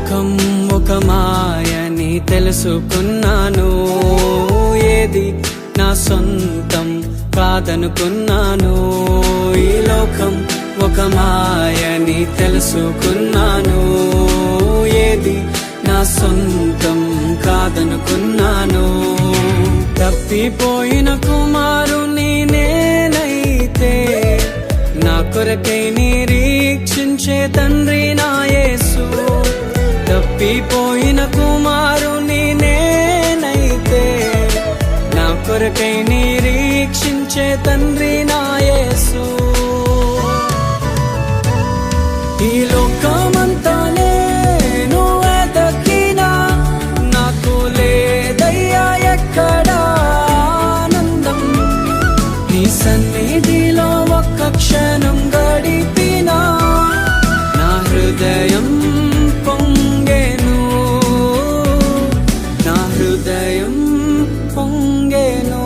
లోకం ఒక మాయని తెలుసుకున్నాను, ఏది నా సొంతం కాదనుకున్నాను. ఈ లోకం ఒక మాయని తెలుసుకున్నాను, ఏది నా సొంతం కాదనుకున్నాను. తప్పిపోయిన కుమారుని నేనైతే, నా కొరకై నిరీక్షించే తండ్రి నా యేసు. తప్పిపోయిన కుమారుని నేనైతే, నా కొరకై నిరీక్షించే తండ్రి నా యేసు. ఈ లోకమంతా నేను వెతకినా, నాకు లేదయ్యా ఎక్కడా ఆనందం. నీ సన్నిధిలో ఒక్క క్షణం గడిపినా, నా హృదయం పొంగెను, నా హృదయం పొంగెను.